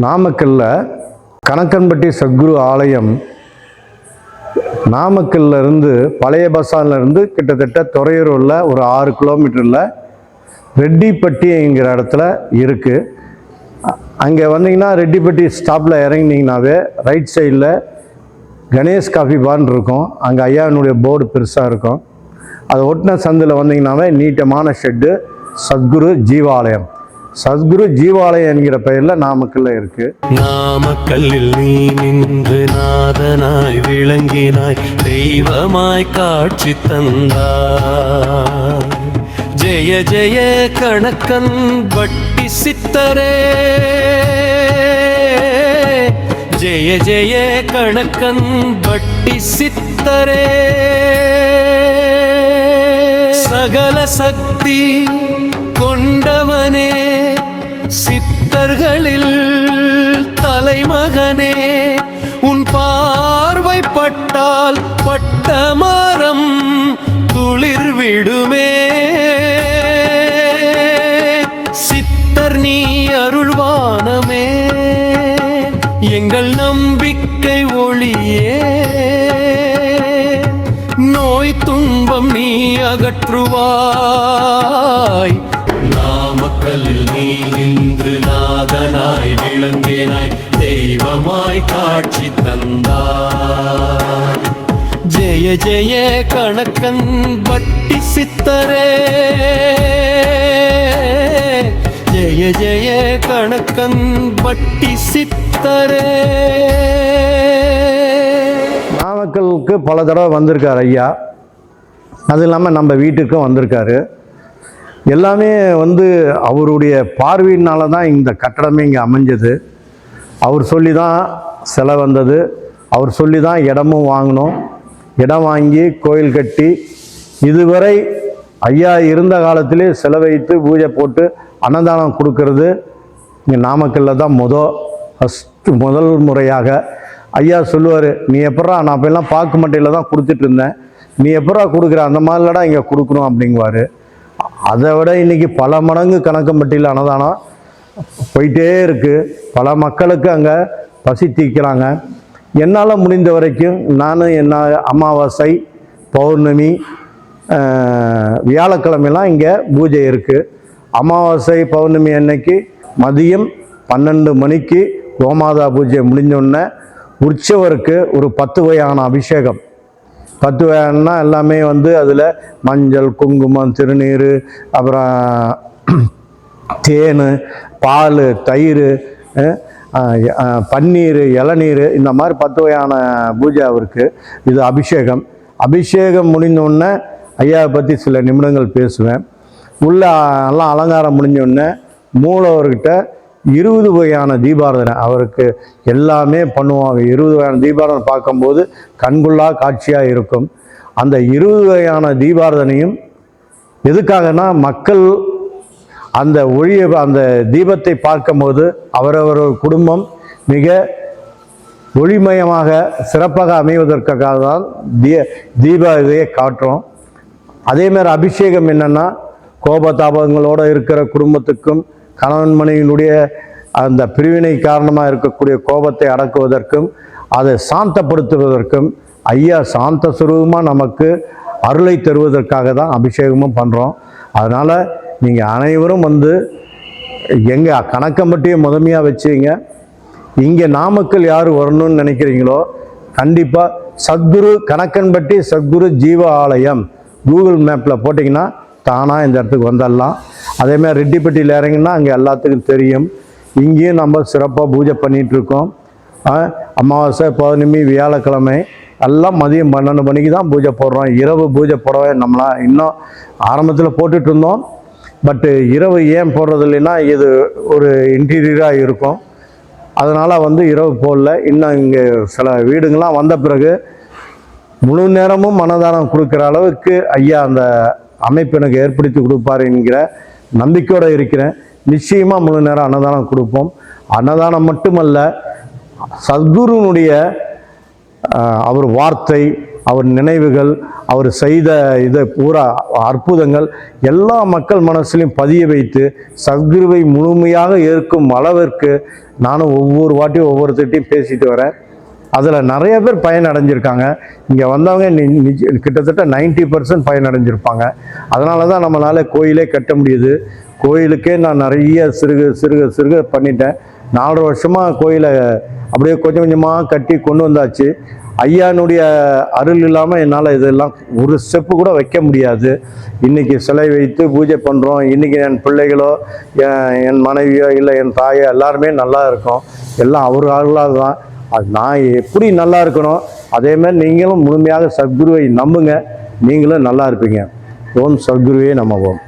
நாமக்கல்ல கணக்கன்பட்டி சத்குரு ஆலயம் நாமக்கல்ல இருந்து பழைய பஸ் ஸ்டாண்ட்ல இருந்து கிட்டத்தட்ட துறையூரில் ஒரு 6 கிலோமீட்டரில் ரெட்டிப்பட்டிங்கிற இடத்துல இருக்குது. அங்கே வந்தீங்கன்னா ரெட்டிப்பட்டி ஸ்டாப்பில் இறங்கினீங்கன்னாவே ரைட் சைடில் கணேஷ் காஃபி பார்னு இருக்கும். அங்கே ஐயாவினுடைய போர்டு பெருசாக இருக்கும். அது ஒட்டின சந்தில் வந்தீங்கன்னாவே நீட்டமான ஷெட்டு சத்குரு ஜீவாலயம். சத்குரு ஜீவாலயம் என்கிற பெயரில் நாமக்கல்ல இருக்கு. நாமக்கல்லில் நீ நின்று நாதனாய் விளங்கினாய், தெய்வமாய் காட்சி தந்தாய். ஜெய ஜெய கணக்கன் வட்டி சித்தரே, ஜெய ஜெய கணக்கன் வட்டி சித்தரே. சகல சக்தி கொண்டவனே, சித்தர்களில் தலைமகனே, உன் பார்வை பட்டால் பட்ட மரம் துளிர் விடுமே. சித்தர் நீ அருள்வானமே, எங்கள் நம்பிக்கை ஒளியே. நோய் துன்பம் நீ அகற்றுவாய். நாமக்கல்லில் நீ நின்று நாதனாய் விளங்கினாய், தெய்வமாய் காட்சி தந்தாய். ஜெய ஜெய கணக்கன் வட்டி சித்தரே, ஜெய ஜெய கணக்கன் வட்டி சித்தரே. நாமக்கலுக்கு பல தடவை வந்திருக்கார் ஐயா. அது இல்லாமல் நம்ம வீட்டுக்கும் வந்திருக்காரு. எல்லாமே அவருடைய பார்வையினால தான் இந்த கட்டடமே இங்கே அமைஞ்சது. அவர் சொல்லி தான் சிலை வந்தது. அவர் சொல்லி தான் இடமும் வாங்கினோம். இடம் வாங்கி கோயில் கட்டி இதுவரை ஐயா இருந்த காலத்திலே சிலை வைத்து பூஜை போட்டு அன்னதானம் கொடுக்கறது இங்கே நாமக்கல்லில் தான் முதல் முறையாக. ஐயா சொல்லுவார், நீ எப்படா, நான் அப்போல்லாம் பாக்கு மட்டையில் தான் கொடுத்துட்டு இருந்தேன், நீ எப்படா கொடுக்குற, அந்த மாதிரிலடா இங்கே கொடுக்கணும் அப்படிங்குவார். அதை விட இன்றைக்கி பல மடங்கு கணக்கம்பட்டியில் அன்னதானம் போயிட்டே இருக்குது. பல மக்களுக்கு அங்கே பசி தீர்க்கிறாங்க. என்னால் முடிந்த வரைக்கும் நான் என்ன அமாவாசை, பௌர்ணமி, வியாழக்கிழமைலாம் இங்கே பூஜை இருக்குது. அமாவாசை பௌர்ணமி அன்னைக்கு மதியம் 12 மணிக்கு கோமாதா பூஜை முடிஞ்சோடனே உற்சவருக்கு ஒரு 10 வகையான அபிஷேகம். 10 வகையானா எல்லாமே அதில் மஞ்சள், குங்குமம், திருநீர், அப்புறம் தேன், பால், தயிர், பன்னீர், இளநீர், இந்த மாதிரி 10 வகையான பூஜை அவருக்கு. இது அபிஷேகம். அபிஷேகம் முடிஞ்சோடனே ஐயாவை பற்றி சில நிமிடங்கள் பேசுவேன். உள்ள எல்லாம் அலங்காரம் முடிஞ்சோடனே மூலவர்கிட்ட 20 வகையான தீபாராதனை அவருக்கு எல்லாமே பண்ணுவாங்க. 20 வகையான தீபாராதனை பார்க்கும்போது கண்கொள்ளா காட்சியாக இருக்கும். அந்த 20 வகையான தீபாராதனையும் எதுக்காகனா, மக்கள் அந்த அந்த தீபத்தை பார்க்கும்போது அவரவர் குடும்பம் மிக ஒளிமயமாக சிறப்பாக அமைவதற்காக தான் தீப இதையை காட்டுறோம். அதேமாதிரி அபிஷேகம் என்னென்னா, கோபதாபங்களோடு இருக்கிற குடும்பத்துக்கும் கணவன் மனைவியினுடைய அந்த பிரிவினை காரணமாக இருக்கக்கூடிய கோபத்தை அடக்குவதற்கும் அதை சாந்தப்படுத்துவதற்கும் ஐயா சாந்த சுரூபமாக நமக்கு அருளை தருவதற்காக தான் அபிஷேகமும் பண்ணுறோம். அதனால் நீங்கள் அனைவரும் எங்கள் கணக்கம்பட்டியை முதன்மையாக வச்சுங்க. இங்கே நாமக்கல் யார் வரணும்னு நினைக்கிறீங்களோ கண்டிப்பாக சத்குரு கணக்கன்பட்டி சத்குரு ஜீவ ஆலயம் கூகுள் மேப்பில் போட்டிங்கன்னா தானாக இந்த இடத்துக்கு வந்துடலாம். அதேமாதிரி ரெட்டிப்பட்டியில் இறங்கினா அங்கே எல்லாத்துக்கும் தெரியும். இங்கேயும் நம்ம சிறப்பாக பூஜை பண்ணிகிட்ருக்கோம். அமாவாசை, பௌர்ணமி, வியாழக்கிழமை எல்லாம் மதியம் 12 மணிக்கு தான் பூஜை போடுறோம். இரவு பூஜை போடவே நம்மளாம் இன்னும் ஆரம்பத்தில் போட்டுட்டு இருந்தோம். பட்டு இரவு ஏன் போடுறது இல்லைன்னா, இது ஒரு இன்டீரியராக இருக்கும். அதனால் இரவு போடல. இன்னும் இங்கே சில வீடுங்கள்லாம் வந்த பிறகு முழு நேரமும் அன்னதானம் கொடுக்குற அளவுக்கு ஐயா அந்த அமைப்பு எனக்கு ஏற்படுத்தி கொடுப்பார் என்கிற நம்பிக்கையோடு இருக்கிறேன். நிச்சயமாக முழு நேரம் அன்னதானம் கொடுப்போம். அன்னதானம் மட்டுமல்ல, சத்குருனுடைய அவர் வார்த்தை, அவர் நினைவுகள், அவர் செய்த இதை பூரா அற்புதங்கள் எல்லா மக்கள் மனசிலையும் பதிய வைத்து சத்குருவை முழுமையாக ஏற்கும் அளவிற்கு நானும் ஒவ்வொரு வாட்டியும் ஒவ்வொருத்தட்டையும் பேசிட்டு வரேன். அதில் நிறைய பேர் பயனடைஞ்சிருக்காங்க. இங்கே வந்தவங்க கிட்டத்தட்ட 90% பயனடைஞ்சிருப்பாங்க. அதனால தான் நம்மளால் கோயிலே கட்ட முடியுது. கோயிலுக்கே நான் நிறைய சிறுக பண்ணிட்டேன். 4 வருஷமாக கோயிலை அப்படியே கொஞ்சம் கொஞ்சமாக கட்டி கொண்டு வந்தாச்சு. ஐயானுடைய அருள் இல்லாமல் என்னால் இதெல்லாம் ஒரு ஸ்டெப்பு கூட வைக்க முடியாது. இன்றைக்கி சிலை வைத்து பூஜை பண்ணுறோம். இன்றைக்கி என் பிள்ளைகளோ என் மனைவியோ இல்லை என் தாயோ எல்லாருமே நல்லா இருக்கோம். எல்லாம் அவர் அருளால் தான். அது நான் எப்படி நல்லா இருக்கணும், அதேமாதிரி நீங்களும் முழுமையாக சத்குருவை நம்புங்க, நீங்களும் நல்லா இருப்பீங்க. ஓம் சத்குருவே நம ஓம்.